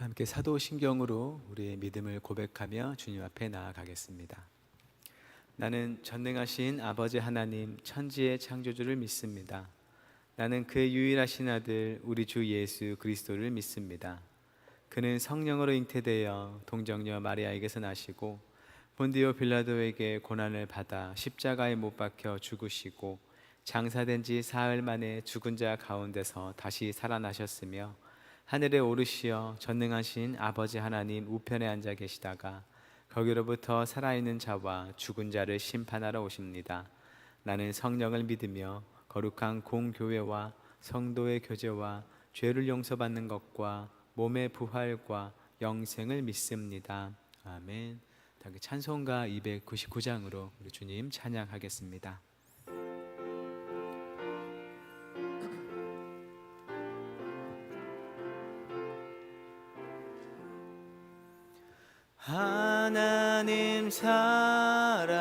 함께 사도신경으로 우리의 믿음을 고백하며 주님 앞에 나아가겠습니다. 나는 전능하신 아버지 하나님 천지의 창조주를 믿습니다. 나는 그의 유일하신 아들 우리 주 예수 그리스도를 믿습니다. 그는 성령으로 잉태되어 동정녀 마리아에게서 나시고 본디오 빌라도에게 고난을 받아 십자가에 못 박혀 죽으시고 장사된 지 사흘 만에 죽은 자 가운데서 다시 살아나셨으며 하늘에 오르시어 전능하신 아버지 하나님 우편에 앉아 계시다가 거기로부터 살아있는 자와 죽은 자를 심판하러 오십니다. 나는 성령을 믿으며 거룩한 공교회와 성도의 교제와 죄를 용서받는 것과 몸의 부활과 영생을 믿습니다. 아멘. 찬송가 299장으로 우리 주님 찬양하겠습니다. 하나님 사랑은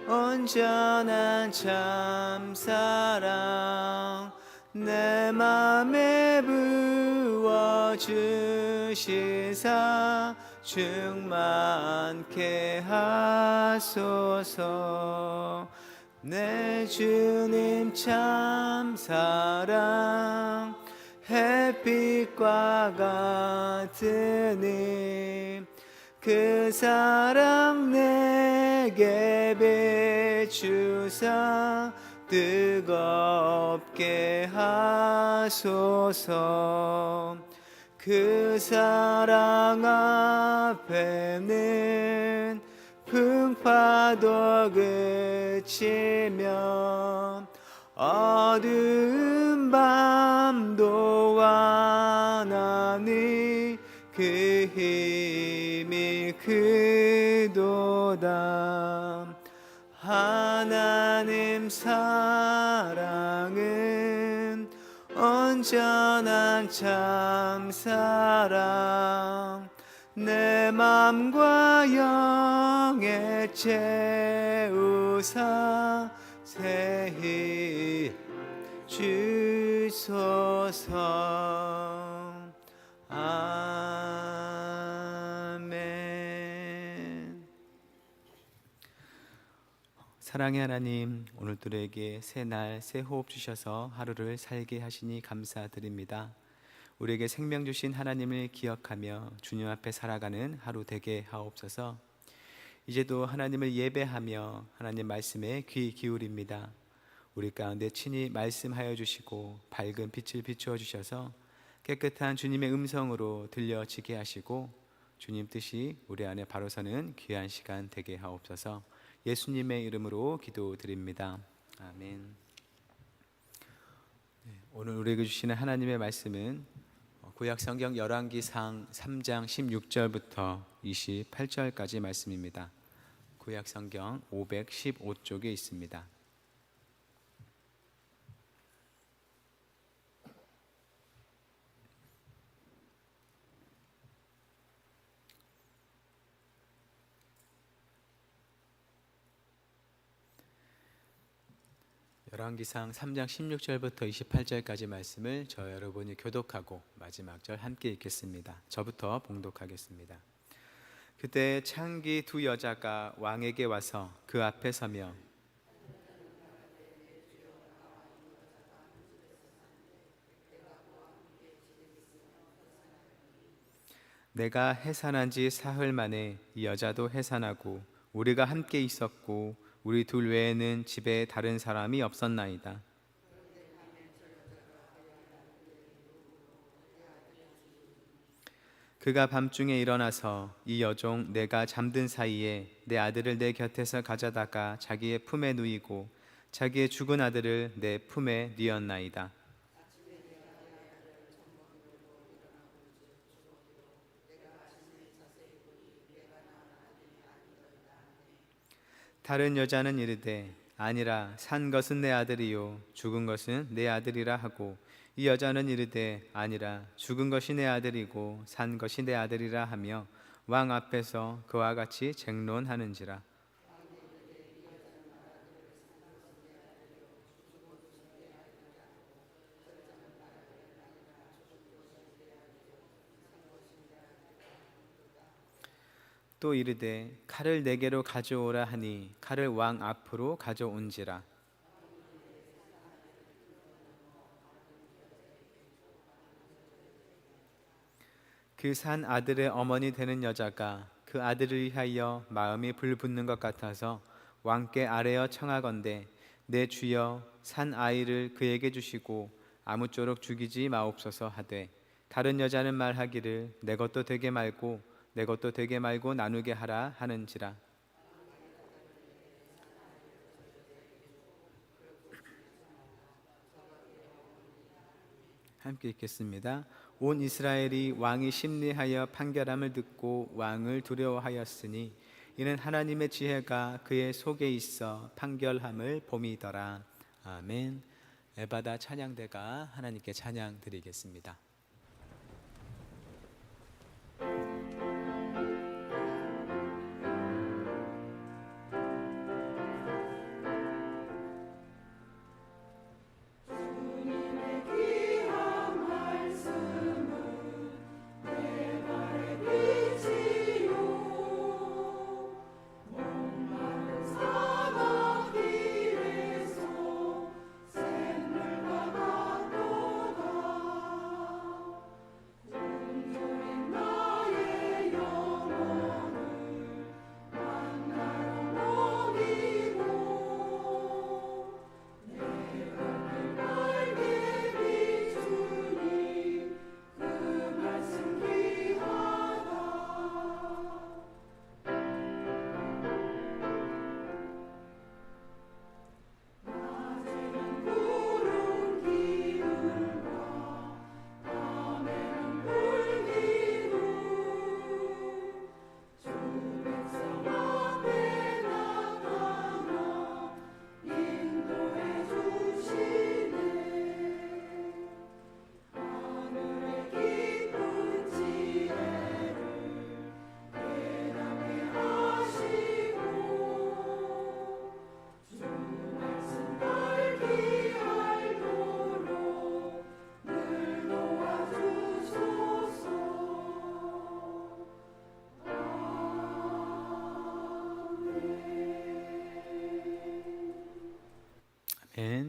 온전한 참사랑 내 맘에 부어주시사 충만케 하소서. 내 주님 참사랑 햇빛과 같으니 그 사랑 내게 비추사 뜨겁게 하소서. 그 사랑 앞에는 풍파도 그치며 어두운 밤도 완하니 그 힘이 크도다. 하나님 사랑은 온전한 참사랑 내 맘과 영에 채우사 세히 주소서. 아멘. 사랑의 하나님, 오늘들에게 새 날, 새 호흡 주셔서 하루를 살게 하시니 감사드립니다. 우리에게 생명 주신 하나님을 기억하며 주님 앞에 살아가는 하루 되게 하옵소서. 이제도 하나님을 예배하며 하나님 말씀에 귀 기울입니다. 우리 가운데 친히 말씀하여 주시고 밝은 빛을 비추어 주셔서 깨끗한 주님의 음성으로 들려지게 하시고 주님 뜻이 우리 안에 바로 서는 귀한 시간 되게 하옵소서. 예수님의 이름으로 기도드립니다. 아멘. 오늘 우리에게 주시는 하나님의 말씀은 구약성경 열왕기상 3장 16절부터 28절까지 말씀입니다. 구약성경 515쪽에 있습니다. 열왕기상 3장 16절부터 28절까지 말씀을 저 여러분이 교독하고 마지막 절 함께 읽겠습니다. 저부터 봉독하겠습니다. 그때 창기 두 여자가 왕에게 와서 그 앞에 서며 내가 해산한 지 사흘 만에 이 여자도 해산하고 우리가 함께 있었고 우리 둘 외에는 집에 다른 사람이 없었나이다. 그가 밤중에 일어나서 이 여종 내가 잠든 사이에 내 아들을 내 곁에서 가져다가 자기의 품에 누이고 자기의 죽은 아들을 내 품에 뉘었나이다. 다른 여자는 이르되 아니라 산 것은 내 아들이요 죽은 것은 내 아들이라 하고 이 여자는 이르되 아니라 죽은 것이 내 아들이고 산 것이 내 아들이라 하며 왕 앞에서 그와 같이 쟁론하는지라. 또 이르되 칼을 내게로 가져오라 하니 칼을 왕 앞으로 가져온지라. 그 산 아들의 어머니 되는 여자가 그 아들을 위하여 마음이 불붙는 것 같아서 왕께 아뢰어 청하건대 내 주여 산 아이를 그에게 주시고 아무쪼록 죽이지 마옵소서 하되, 다른 여자는 말하기를 내 것도 되게 말고 내 것도 되게 말고 나누게 하라 하는지라. 함께 읽겠습니다. 온 이스라엘이 왕이 심리하여 판결함을 듣고 왕을 두려워하였으니 이는 하나님의 지혜가 그의 속에 있어 판결함을 봄이더라. 아멘. 에바다 찬양대가 하나님께 찬양 드리겠습니다.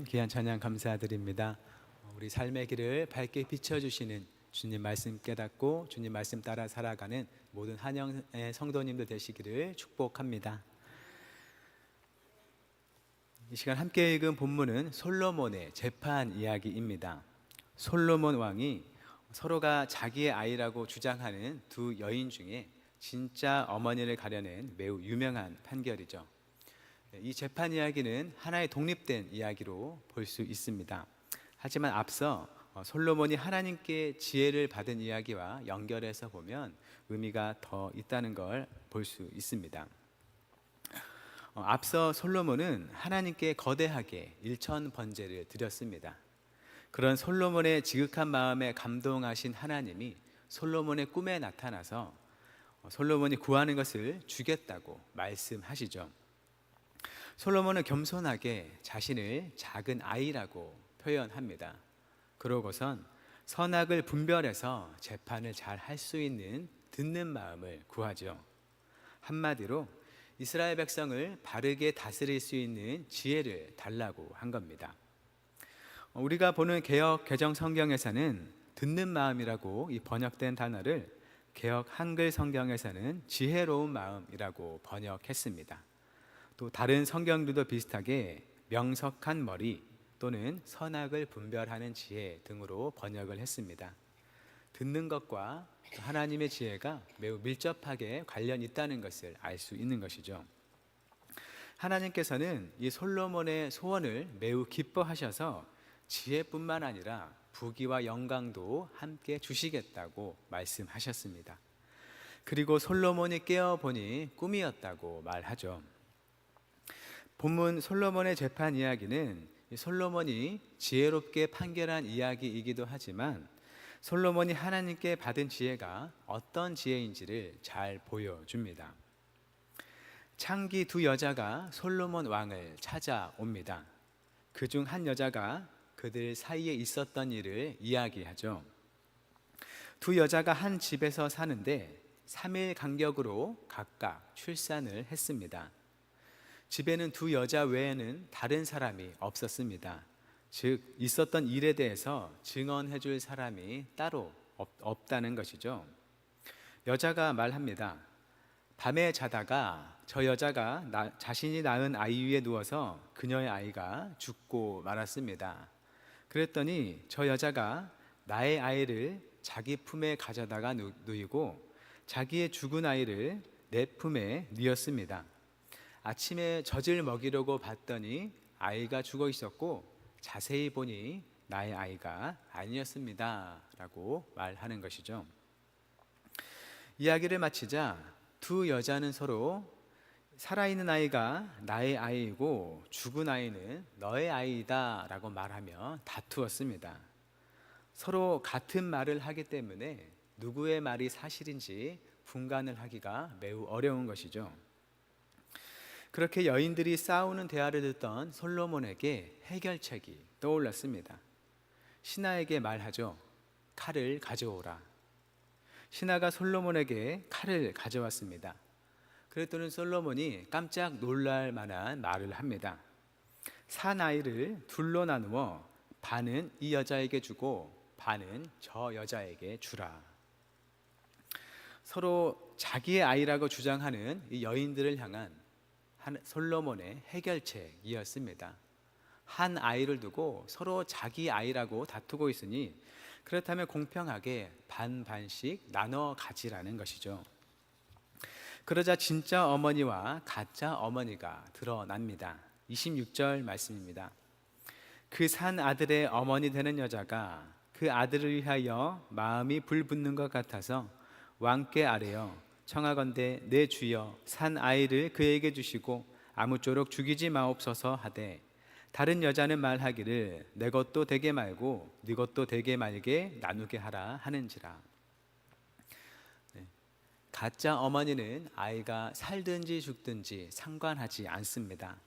귀한 찬양 감사드립니다. 우리 삶의 길을 밝게 비춰주시는 주님 말씀 깨닫고 주님 말씀 따라 살아가는 모든 한영의 성도님들 되시기를 축복합니다. 이 시간 함께 읽은 본문은 솔로몬의 재판 이야기입니다. 솔로몬 왕이 서로가 자기의 아이라고 주장하는 두 여인 중에 진짜 어머니를 가려낸 매우 유명한 판결이죠. 이 재판 이야기는 하나의 독립된 이야기로 볼 수 있습니다. 하지만 앞서 솔로몬이 하나님께 지혜를 받은 이야기와 연결해서 보면 의미가 더 있다는 걸 볼 수 있습니다. 앞서 솔로몬은 하나님께 거대하게 일천 번제를 드렸습니다. 그런 솔로몬의 지극한 마음에 감동하신 하나님이 솔로몬의 꿈에 나타나서 솔로몬이 구하는 것을 주겠다고 말씀하시죠. 솔로몬은 겸손하게 자신을 작은 아이라고 표현합니다. 그러고선 선악을 분별해서 재판을 잘 할 수 있는 듣는 마음을 구하죠. 한마디로 이스라엘 백성을 바르게 다스릴 수 있는 지혜를 달라고 한 겁니다. 우리가 보는 개역 개정 성경에서는 듣는 마음이라고 이 번역된 단어를 개역 한글 성경에서는 지혜로운 마음이라고 번역했습니다. 또 다른 성경들도 비슷하게 명석한 머리 또는 선악을 분별하는 지혜 등으로 번역을 했습니다. 듣는 것과 하나님의 지혜가 매우 밀접하게 관련이 있다는 것을 알 수 있는 것이죠. 하나님께서는 이 솔로몬의 소원을 매우 기뻐하셔서 지혜뿐만 아니라 부귀와 영광도 함께 주시겠다고 말씀하셨습니다. 그리고 솔로몬이 깨어보니 꿈이었다고 말하죠. 본문 솔로몬의 재판 이야기는 솔로몬이 지혜롭게 판결한 이야기이기도 하지만 솔로몬이 하나님께 받은 지혜가 어떤 지혜인지를 잘 보여줍니다. 창기 두 여자가 솔로몬 왕을 찾아옵니다. 그중 한 여자가 그들 사이에 있었던 일을 이야기하죠. 두 여자가 한 집에서 사는데 3일 간격으로 각각 출산을 했습니다. 집에는 두 여자 외에는 다른 사람이 없었습니다. 즉 있었던 일에 대해서 증언해 줄 사람이 따로 없다는 것이죠. 여자가 말합니다. 밤에 자다가 저 여자가 자신이 낳은 아이 위에 누워서 그녀의 아이가 죽고 말았습니다. 그랬더니 저 여자가 나의 아이를 자기 품에 가져다가 누이고 자기의 죽은 아이를 내 품에 뉘었습니다. 아침에 젖을 먹이려고 봤더니 아이가 죽어 있었고 자세히 보니 나의 아이가 아니었습니다 라고 말하는 것이죠. 이야기를 마치자 두 여자는 서로 살아있는 아이가 나의 아이이고 죽은 아이는 너의 아이이다 라고 말하며 다투었습니다. 서로 같은 말을 하기 때문에 누구의 말이 사실인지 분간을 하기가 매우 어려운 것이죠. 그렇게 여인들이 싸우는 대화를 듣던 솔로몬에게 해결책이 떠올랐습니다. 신하에게 말하죠. 칼을 가져오라. 신하가 솔로몬에게 칼을 가져왔습니다. 그랬더니 솔로몬이 깜짝 놀랄 만한 말을 합니다. 산 아이를 둘로 나누어 반은 이 여자에게 주고 반은 저 여자에게 주라. 서로 자기의 아이라고 주장하는 이 여인들을 향한 솔로몬의 해결책이었습니다. 한 아이를 두고 서로 자기 아이라고 다투고 있으니 그렇다면 공평하게 반반씩 나눠 가지라는 것이죠. 그러자 진짜 어머니와 가짜 어머니가 드러납니다. 26절 말씀입니다. 그 산 아들의 어머니 되는 여자가 그 아들을 위하여 마음이 불붙는 것 같아서 왕께 아뢰어 청하건대 내 주여 산 아이를 그에게 주시고 아무쪼록 죽이지 마옵소서 하되 다른 여자는 말하기를 내 것도 되게 말고 네 것도 되게 말게 나누게 하라 하는지라. 가짜 어머니는 아이가 살든지 죽든지 상관하지 않습니다.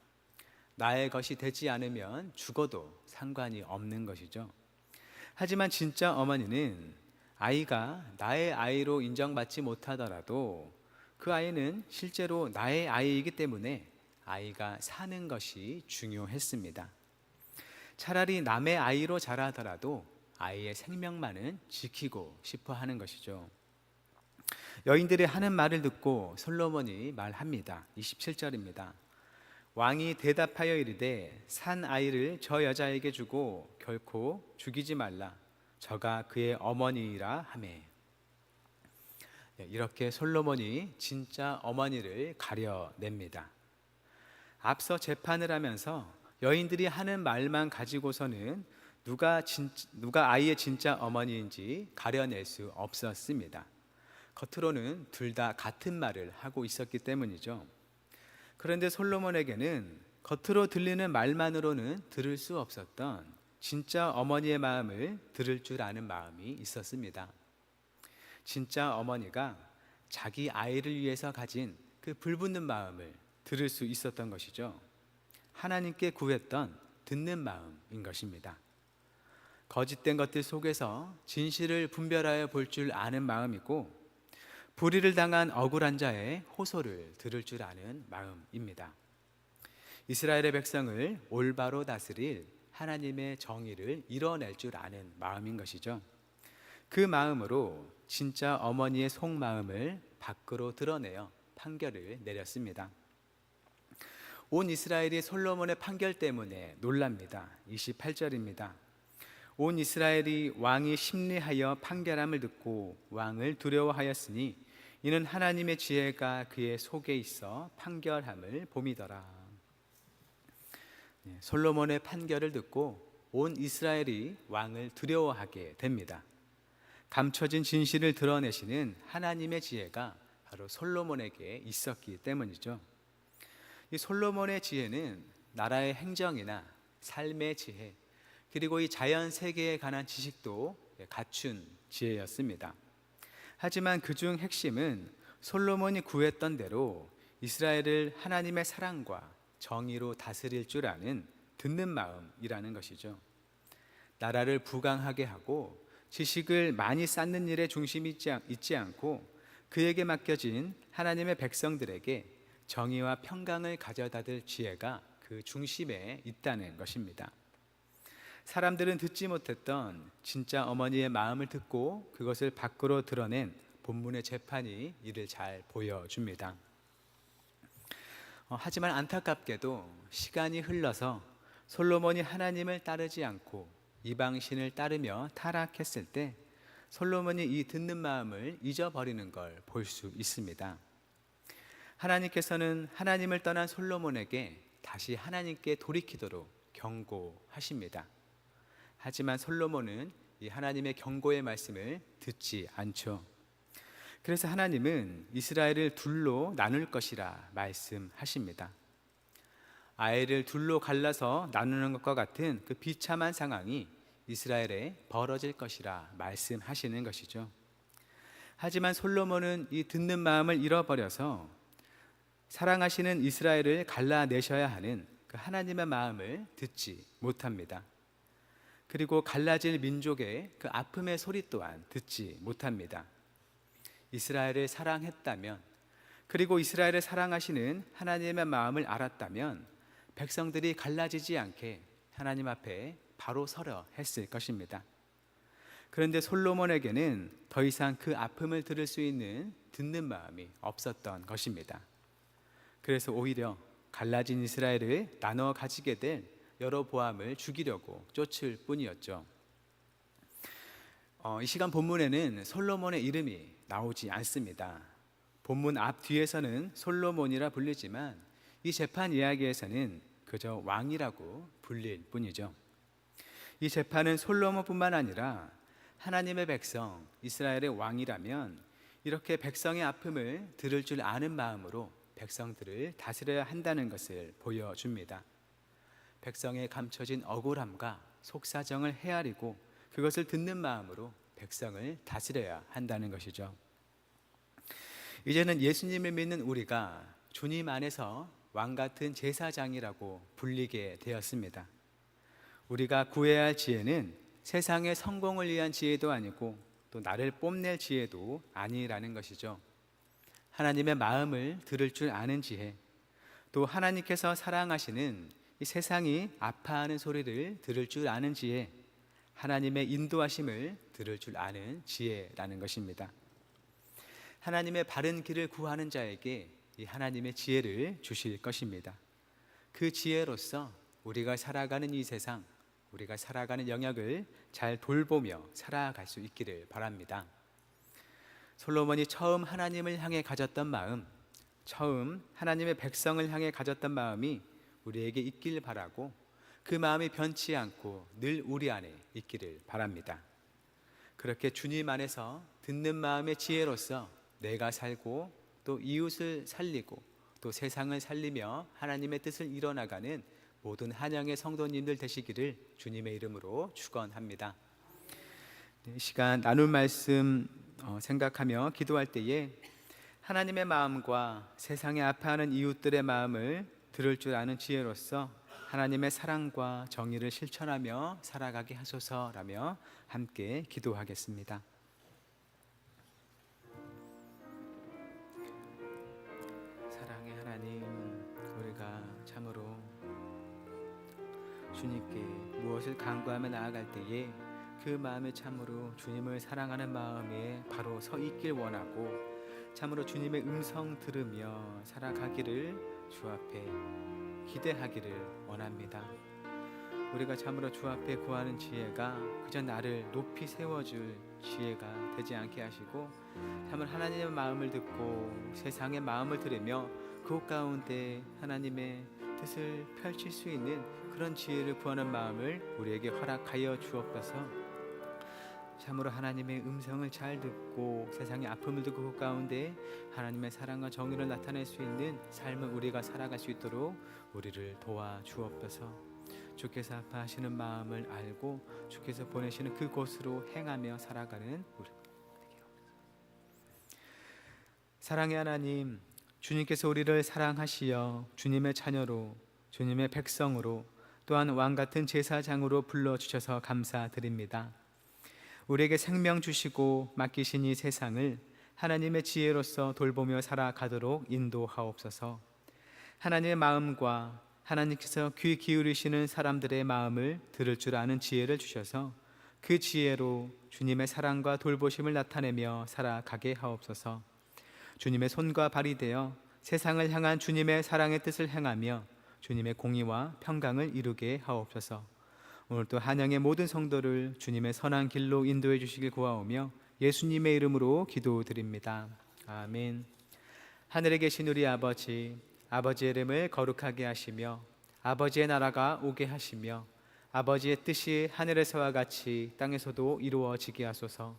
나의 것이 되지 않으면 죽어도 상관이 없는 것이죠. 하지만 진짜 어머니는 아이가 나의 아이로 인정받지 못하더라도 그 아이는 실제로 나의 아이이기 때문에 아이가 사는 것이 중요했습니다. 차라리 남의 아이로 자라더라도 아이의 생명만은 지키고 싶어 하는 것이죠. 여인들이 하는 말을 듣고 솔로몬이 말합니다. 27절입니다. 왕이 대답하여 이르되 산 아이를 저 여자에게 주고 결코 죽이지 말라. 저가 그의 어머니이라 하매. 이렇게 솔로몬이 진짜 어머니를 가려냅니다. 앞서 재판을 하면서 여인들이 하는 말만 가지고서는 누가 아이의 진짜 어머니인지 가려낼 수 없었습니다. 겉으로는 둘 다 같은 말을 하고 있었기 때문이죠. 그런데 솔로몬에게는 겉으로 들리는 말만으로는 들을 수 없었던 진짜 어머니의 마음을 들을 줄 아는 마음이 있었습니다. 진짜 어머니가 자기 아이를 위해서 가진 그 불붙는 마음을 들을 수 있었던 것이죠. 하나님께 구했던 듣는 마음인 것입니다. 거짓된 것들 속에서 진실을 분별하여 볼 줄 아는 마음이고 불의를 당한 억울한 자의 호소를 들을 줄 아는 마음입니다. 이스라엘의 백성을 올바로 다스릴 하나님의 정의를 이뤄낼 줄 아는 마음인 것이죠. 그 마음으로 진짜 어머니의 속마음을 밖으로 드러내어 판결을 내렸습니다. 온 이스라엘이 솔로몬의 판결 때문에 놀랍니다. 28절입니다. 온 이스라엘이 왕이 심리하여 판결함을 듣고 왕을 두려워하였으니 이는 하나님의 지혜가 그의 속에 있어 판결함을 봄이더라. 솔로몬의 판결을 듣고 온 이스라엘이 왕을 두려워하게 됩니다. 감춰진 진실을 드러내시는 하나님의 지혜가 바로 솔로몬에게 있었기 때문이죠. 이 솔로몬의 지혜는 나라의 행정이나 삶의 지혜, 그리고 이 자연 세계에 관한 지식도 갖춘 지혜였습니다. 하지만 그중 핵심은 솔로몬이 구했던 대로 이스라엘을 하나님의 사랑과 정의로 다스릴 줄 아는 듣는 마음이라는 것이죠. 나라를 부강하게 하고 지식을 많이 쌓는 일에 중심이 있지 않고 그에게 맡겨진 하나님의 백성들에게 정의와 평강을 가져다 줄 지혜가 그 중심에 있다는 것입니다. 사람들은 듣지 못했던 진짜 어머니의 마음을 듣고 그것을 밖으로 드러낸 본문의 재판이 이를 잘 보여줍니다. 하지만 안타깝게도 시간이 흘러서 솔로몬이 하나님을 따르지 않고 이방신을 따르며 타락했을 때 솔로몬이 이 듣는 마음을 잊어버리는 걸 볼 수 있습니다. 하나님께서는 하나님을 떠난 솔로몬에게 다시 하나님께 돌이키도록 경고하십니다. 하지만 솔로몬은 이 하나님의 경고의 말씀을 듣지 않죠. 그래서 하나님은 이스라엘을 둘로 나눌 것이라 말씀하십니다. 아이를 둘로 갈라서 나누는 것과 같은 그 비참한 상황이 이스라엘에 벌어질 것이라 말씀하시는 것이죠. 하지만 솔로몬은 이 듣는 마음을 잃어버려서 사랑하시는 이스라엘을 갈라내셔야 하는 그 하나님의 마음을 듣지 못합니다. 그리고 갈라질 민족의 그 아픔의 소리 또한 듣지 못합니다. 이스라엘을 사랑했다면, 그리고 이스라엘을 사랑하시는 하나님의 마음을 알았다면 백성들이 갈라지지 않게 하나님 앞에 바로 서려 했을 것입니다. 그런데 솔로몬에게는 더 이상 그 아픔을 들을 수 있는 듣는 마음이 없었던 것입니다. 그래서 오히려 갈라진 이스라엘을 나눠 가지게 될 여로보암을 죽이려고 쫓을 뿐이었죠. 이 시간 본문에는 솔로몬의 이름이 나오지 않습니다. 본문 앞 뒤에서는 솔로몬이라 불리지만 이 재판 이야기에서는 그저 왕이라고 불릴 뿐이죠. 이 재판은 솔로몬뿐만 아니라 하나님의 백성 이스라엘의 왕이라면 이렇게 백성의 아픔을 들을 줄 아는 마음으로 백성들을 다스려야 한다는 것을 보여줍니다. 백성의 감춰진 억울함과 속사정을 헤아리고 그것을 듣는 마음으로 백성을 다스려야 한다는 것이죠. 이제는 예수님을 믿는 우리가 주님 안에서 왕같은 제사장이라고 불리게 되었습니다. 우리가 구해야 할 지혜는 세상의 성공을 위한 지혜도 아니고 또 나를 뽐낼 지혜도 아니라는 것이죠. 하나님의 마음을 들을 줄 아는 지혜, 또 하나님께서 사랑하시는 이 세상이 아파하는 소리를 들을 줄 아는 지혜, 하나님의 인도하심을 들을 줄 아는 지혜라는 것입니다. 하나님의 바른 길을 구하는 자에게 이 하나님의 지혜를 주실 것입니다. 그 지혜로서 우리가 살아가는 이 세상, 우리가 살아가는 영역을 잘 돌보며 살아갈 수 있기를 바랍니다. 솔로몬이 처음 하나님을 향해 가졌던 마음, 처음 하나님의 백성을 향해 가졌던 마음이 우리에게 있길 바라고 그 마음이 변치 않고 늘 우리 안에 있기를 바랍니다. 그렇게 주님 안에서 듣는 마음의 지혜로서 내가 살고 또 이웃을 살리고 또 세상을 살리며 하나님의 뜻을 이뤄나가는 모든 한영의 성도님들 되시기를 주님의 이름으로 축원합니다. 이 시간 나눌 말씀 생각하며 기도할 때에 하나님의 마음과 세상에 아파하는 이웃들의 마음을 들을 줄 아는 지혜로서 하나님의 사랑과 정의를 실천하며 살아가게 하소서라며 함께 기도하겠습니다. 사랑의 하나님, 우리가 참으로 주님께 무엇을 간구하며 나아갈 때에 그 마음에 참으로 주님을 사랑하는 마음에 바로 서 있길 원하고 참으로 주님의 음성 들으며 살아가기를 주 앞에 기대하기를 원합니다. 우리가 참으로 주 앞에 구하는 지혜가 그저 나를 높이 세워줄 지혜가 되지 않게 하시고 참으로 하나님의 마음을 듣고 세상의 마음을 들으며 그 가운데 하나님의 뜻을 펼칠 수 있는 그런 지혜를 구하는 마음을 우리에게 허락하여 주옵소서. 참으로 하나님의 음성을 잘 듣고 세상의 아픔을 듣고 그 가운데 하나님의 사랑과 정의를 나타낼 수 있는 삶을 우리가 살아갈 수 있도록 우리를 도와주옵소서. 주께서 아파하시는 마음을 알고 주께서 보내시는 그곳으로 행하며 살아가는 우리. 사랑의 하나님, 주님께서 우리를 사랑하시어 주님의 자녀로 주님의 백성으로 또한 왕같은 제사장으로 불러주셔서 감사드립니다. 우리에게 생명 주시고 맡기신 이 세상을 하나님의 지혜로서 돌보며 살아가도록 인도하옵소서. 하나님의 마음과 하나님께서 귀 기울이시는 사람들의 마음을 들을 줄 아는 지혜를 주셔서 그 지혜로 주님의 사랑과 돌보심을 나타내며 살아가게 하옵소서. 주님의 손과 발이 되어 세상을 향한 주님의 사랑의 뜻을 행하며 주님의 공의와 평강을 이루게 하옵소서. 오늘도 한양의 모든 성도를 주님의 선한 길로 인도해 주시길 구하오며 예수님의 이름으로 기도드립니다. 아멘. 하늘에 계신 우리 아버지, 아버지의 이름을 거룩하게 하시며 아버지의 나라가 오게 하시며 아버지의 뜻이 하늘에서와 같이 땅에서도 이루어지게 하소서.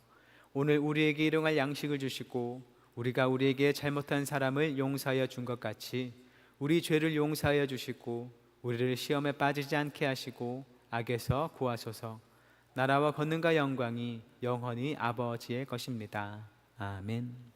오늘 우리에게 일용할 양식을 주시고 우리가 우리에게 잘못한 사람을 용서하여 준 것 같이 우리 죄를 용서하여 주시고 우리를 시험에 빠지지 않게 하시고 악에서 구하소서. 나라와 권능과 영광이 영원히 아버지의 것입니다. 아멘.